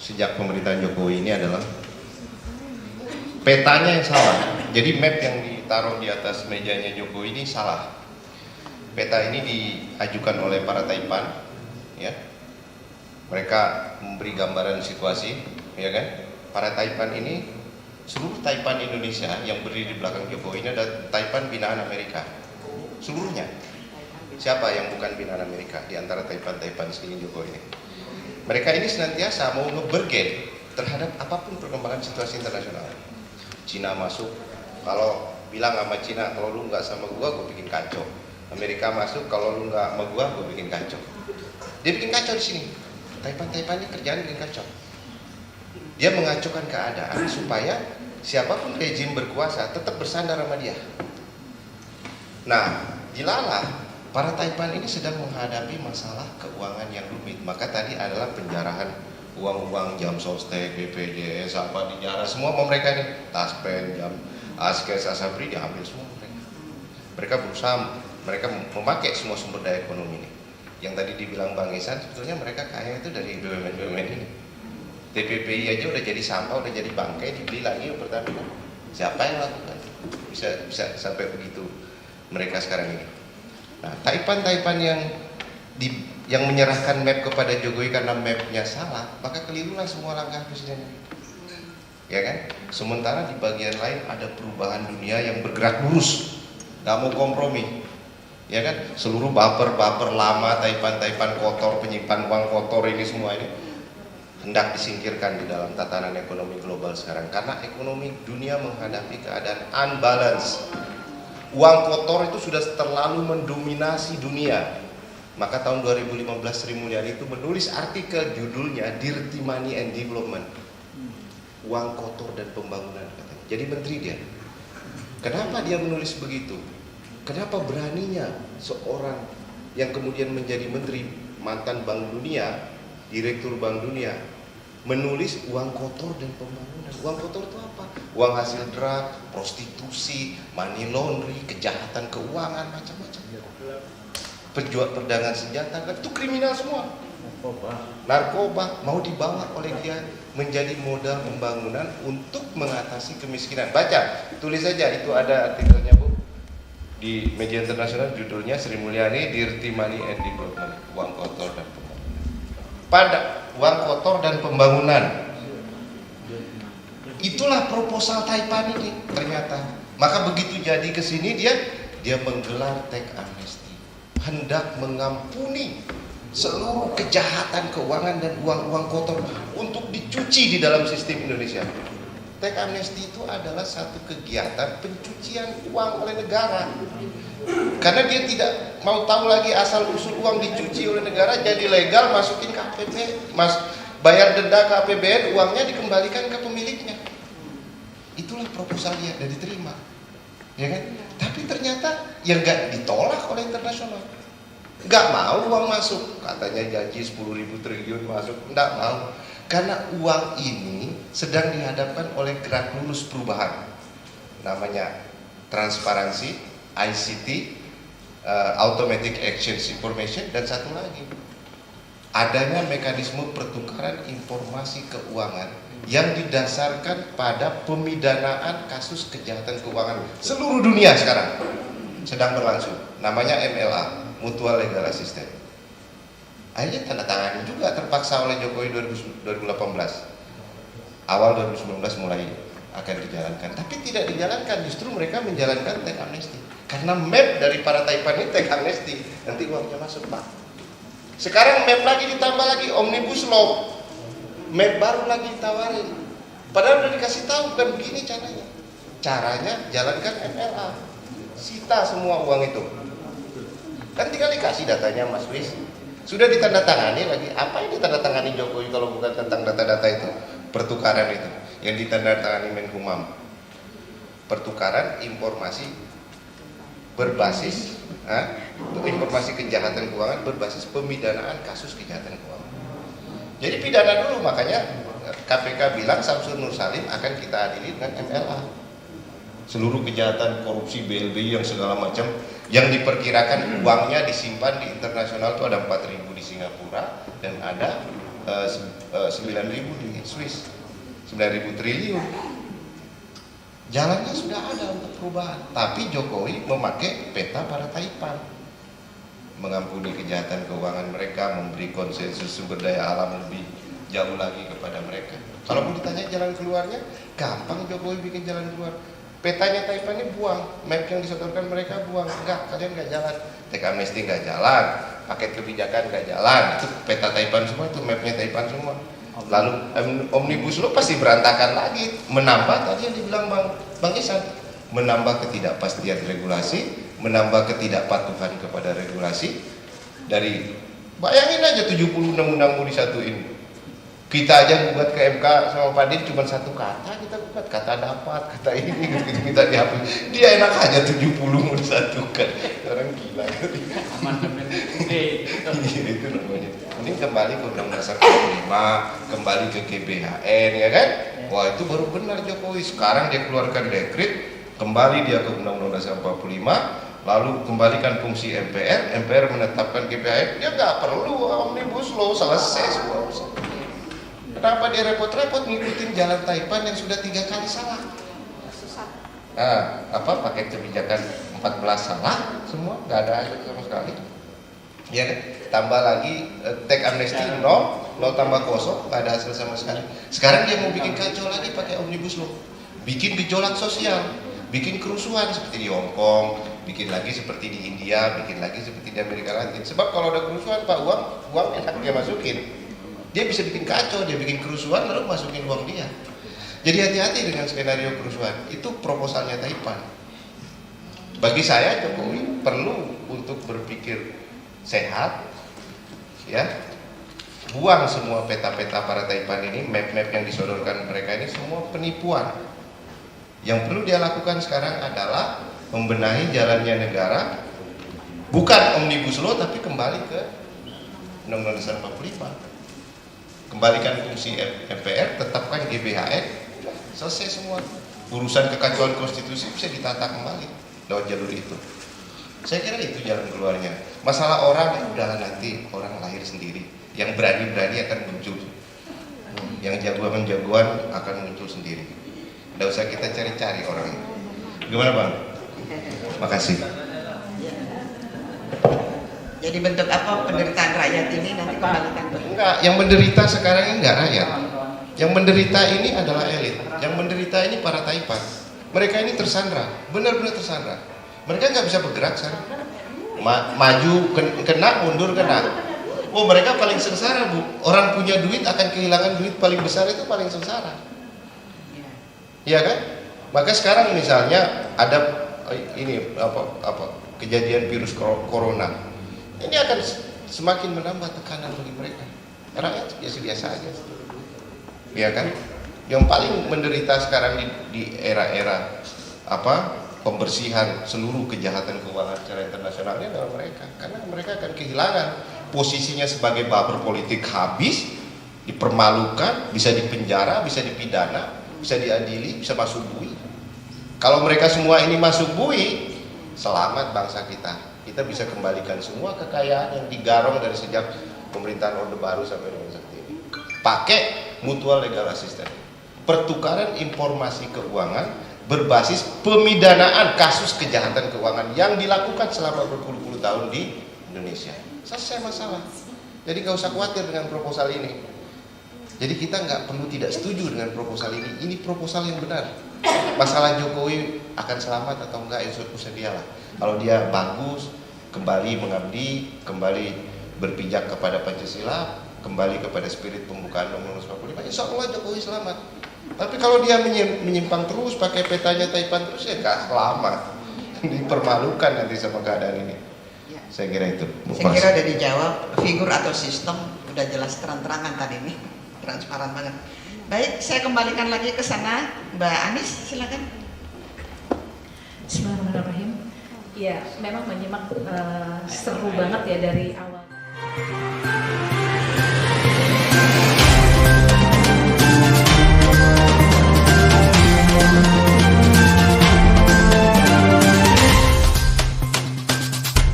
sejak pemerintahan Jokowi ini adalah petanya yang salah. Jadi map yang ditaruh di atas mejanya Jokowi ini salah. Peta ini diajukan oleh para Taipan, ya. Mereka memberi gambaran situasi, ya kan? Para Taipan ini, seluruh Taipan Indonesia yang berdiri di belakang Jokowi ini ada Taipan binaan Amerika, seluruhnya. Siapa yang bukan binaan Amerika di antara Taipan sekeliling Jokowi ini? Mereka ini senantiasa mau ngebergen terhadap apapun perkembangan situasi internasional. Cina masuk, kalau bilang sama Cina, kalau lu nggak sama gua bikin kacau. Amerika masuk, kalau lu nggak sama gua bikin kacau. Dia bikin kacau di sini. Taipan ini kerjaan bikin kacau. Dia mengacaukan keadaan supaya siapapun rejim berkuasa tetap bersandar sama dia. Nah, dilalah para Taipan ini sedang menghadapi masalah keuangan yang rumit. Maka tadi adalah penjarahan uang-uang jam sostek, BPJS, apa dijarah semua sama mereka ini. Taspen, jam Askes, Asabri diambil semua mereka. Mereka berusaha, mereka memakai semua sumber daya ekonomi ini. Yang tadi dibilang Bang Isan, sebetulnya mereka kaya itu dari BUMN ini. TPPI aja udah jadi sampah, udah jadi bangkai, dibeli lagi Pertamina. Siapa yang lakukan? Bisa sampai begitu mereka sekarang ini. Nah, Taipan yang menyerahkan map kepada Jokowi karena mapnya salah, maka kelirulah semua langkah presiden ini. Ya kan? Sementara di bagian lain ada perubahan dunia yang bergerak lurus, nggak mau kompromi. Ya kan? Seluruh baper lama Taipan kotor, penyimpan uang kotor ini semua ini hendak disingkirkan di dalam tatanan ekonomi global sekarang karena ekonomi dunia menghadapi keadaan unbalance. Uang kotor itu sudah terlalu mendominasi dunia. Maka tahun 2015 Sri Mulyani itu menulis artikel judulnya Dirty Money and Development. Uang kotor dan pembangunan katanya. Jadi menteri dia. Kenapa dia menulis begitu? Kenapa beraninya seorang yang kemudian menjadi menteri, mantan Bank Dunia, Direktur Bank Dunia, menulis uang kotor dan pembangunan? Uang kotor itu apa? Uang hasil drug, prostitusi, money laundry, kejahatan keuangan, macam-macam. Perdagangan senjata, kan itu kriminal semua. Narkoba mau dibawa oleh dia menjadi modal pembangunan untuk mengatasi kemiskinan. Baca, tulis saja, itu ada artikelnya Bu di media internasional, judulnya Sri Mulyani Dirty Money and Development, uang kotor dan pembangunan. Pada uang kotor dan pembangunan, itulah proposal Taipan ini ternyata. Maka begitu jadi ke sini dia menggelar tax amnesty, hendak mengampuni seluruh kejahatan keuangan dan uang-uang kotor untuk dicuci di dalam sistem Indonesia. Tax amnesty itu adalah satu kegiatan pencucian uang oleh negara. Karena dia tidak mau tahu lagi asal usul uang dicuci oleh negara, jadi legal, masukin ke APBN, bayar denda ke APBN, uangnya dikembalikan ke pemiliknya. Itulah proposalnya dan diterima, ya kan? Tapi ternyata yang nggak ditolak oleh internasional. Nggak mau uang masuk, katanya janji 10.000 triliun masuk, nggak mau. Karena uang ini sedang dihadapkan oleh gerak lurus perubahan, namanya transparansi, ICT, Automatic Exchange Information, dan satu lagi, adanya mekanisme pertukaran informasi keuangan yang didasarkan pada pemidanaan kasus kejahatan keuangan seluruh dunia sekarang sedang berlangsung, namanya MLA, Mutual Legal Assistance. Akhirnya tanda tangani juga terpaksa oleh Jokowi 2018. Awal 2019 mulai akan dijalankan, tapi tidak dijalankan, justru mereka menjalankan tax amnesty. Karena map dari para Taipan ini tax amnesty, nanti uangnya masuk Pak. Sekarang map lagi ditambah lagi, omnibus law, map baru lagi ditawarin. Padahal udah dikasih tahu kan begini caranya. Caranya jalankan MLA, sita semua uang itu. Kan tinggal dikasih datanya Mas Wis. Sudah ditandatangani lagi. Apa yang ditandatangani Jokowi kalau bukan tentang data-data itu? Pertukaran itu yang ditandatangani Menkumham. Pertukaran informasi berbasis informasi kejahatan keuangan berbasis pemidanaan kasus kejahatan keuangan. Jadi pidana dulu, makanya KPK bilang Samsul Nur Salim akan kita adili dengan MLA. Seluruh kejahatan korupsi BLBI yang segala macam yang diperkirakan uangnya disimpan di internasional itu ada 4.000 di Singapura dan ada 9.000 di Swiss, 9.000 triliun. Jalannya sudah ada untuk perubahan, tapi Jokowi memakai peta para Taipan, mengampuni kejahatan keuangan mereka, memberi konsensus sumber daya alam lebih jauh lagi kepada mereka. Kalau mau ditanya jalan keluarnya, gampang Jokowi bikin jalan keluar. Petanya Taipan ini buang, map yang disodorkan mereka buang. Enggak, kalian nggak jalan. Teks amnesti nggak jalan, paket kebijakan nggak jalan. Itu peta Taipan semua, itu mapnya Taipan semua. Lalu omnibus law pasti berantakan lagi, menambah tadi yang dibilang Bang Isan, menambah ketidakpastian regulasi, menambah ketidakpatuhan kepada regulasi. Dari bayangin aja 76 undang mau disatuin. Kita aja buat ke MK sama Pak Din cuma satu kata kita buat, kata dapat, kata ini gitu kita dihapus. Dia enak aja 70 mau disatukan. Orang gila. Amandemen gede. Itu namanya. Mending kembali ke Undang-Undang 45, kembali ke GBHN ya kan? Wah itu baru benar Jokowi. Sekarang dia keluarkan dekret, kembali dia ke Undang-Undang Dasar 45, lalu kembalikan fungsi MPR, MPR menetapkan GBHN, dia nggak perlu omnibus law, selesai semua. Kenapa dia repot-repot ngikutin jalan Taipan yang sudah 3 kali salah? Nah, paket kebijakan 14 salah semua, nggak ada hasil sama sekali. Ya kan? Tambah lagi teks amnesti 0 tambah kosong, nggak ada hasil sama sekali. Sekarang dia mau bikin kacau lagi pakai omnibus law, bikin gejolak sosial, bikin kerusuhan seperti di Hong Kong, bikin lagi seperti di India, bikin lagi seperti di Amerika Latin. Sebab kalau ada kerusuhan Pak, uang enak dia masukin. Dia bisa bikin kacau, dia bikin kerusuhan lalu masukin uang dia. Jadi hati-hati dengan skenario kerusuhan. Itu proposalnya Taipan. Bagi saya Jokowi perlu untuk berpikir sehat, ya. Buang semua peta-peta para Taipan ini, map-map yang disodorkan mereka ini semua penipuan. Yang perlu dia lakukan sekarang adalah membenahi jalannya negara, bukan omnibus law tapi kembali ke Undang-Undang Dasar 45. Kembalikan fungsi MPR, tetapkan GBHN, selesai semua. Urusan kekacauan konstitusi bisa ditata kembali lewat jalur itu. Saya kira itu jalan keluarnya. Masalah orang, udahlah nanti orang lahir sendiri. Yang berani-berani akan muncul. Yang jagoan-jagoan akan muncul sendiri. Tidak usah kita cari-cari orangnya. Gimana Bang? Makasih. Jadi bentuk apa penderitaan rakyat ini nanti kembalikan? Enggak, yang menderita sekarang ini enggak rakyat. Yang menderita ini adalah elit. Yang menderita ini para Taipan. Mereka ini tersandra, benar-benar tersandra. Mereka nggak bisa bergerak sekarang. Maju kena, mundur kena. Oh mereka paling sengsara Bu. Orang punya duit akan kehilangan duit paling besar itu paling sengsara. Iya kan? Maka sekarang misalnya ada ini kejadian virus corona. Ini akan semakin menambah tekanan bagi mereka. Rakyat biasa-biasa aja, ya kan? Yang paling menderita sekarang di era-era pembersihan seluruh kejahatan keuangan secara internasional ini adalah mereka, karena mereka akan kehilangan posisinya sebagai baper politik, habis, dipermalukan, bisa dipenjara, bisa dipidana, bisa diadili, bisa masuk bui. Kalau mereka semua ini masuk bui, selamat bangsa kita. Kita bisa kembalikan semua kekayaan yang digarong dari sejak pemerintahan Orde Baru sampai dengan saat ini. Pakai mutual legal assistance, pertukaran informasi keuangan berbasis pemidanaan kasus kejahatan keuangan yang dilakukan selama berpuluh-puluh tahun di Indonesia. Selesai masalah. Jadi nggak usah khawatir dengan proposal ini. Jadi kita nggak perlu tidak setuju dengan proposal ini. Ini proposal yang benar. Masalah Jokowi akan selamat atau enggak itu urusan dia lah. Kalau dia bagus, kembali mengabdi, kembali berpijak kepada Pancasila, kembali kepada spirit pembukaan Undang-Undang 45, insya Allah Jokowi selamat. Tapi kalau dia menyimpang terus, pakai petanya Taipan terus, ya nggak selamat. Dipermalukan nanti sama keadaan ini. Ya. Saya kira itu. Saya kira udah dijawab, figur atau sistem udah jelas terang-terangan tadi nih, transparan banget. Baik, saya kembalikan lagi ke sana, Mbak Anis, silakan. Bismillahirrahmanirrahim. Ya, memang menyimak seru banget ya dari awal.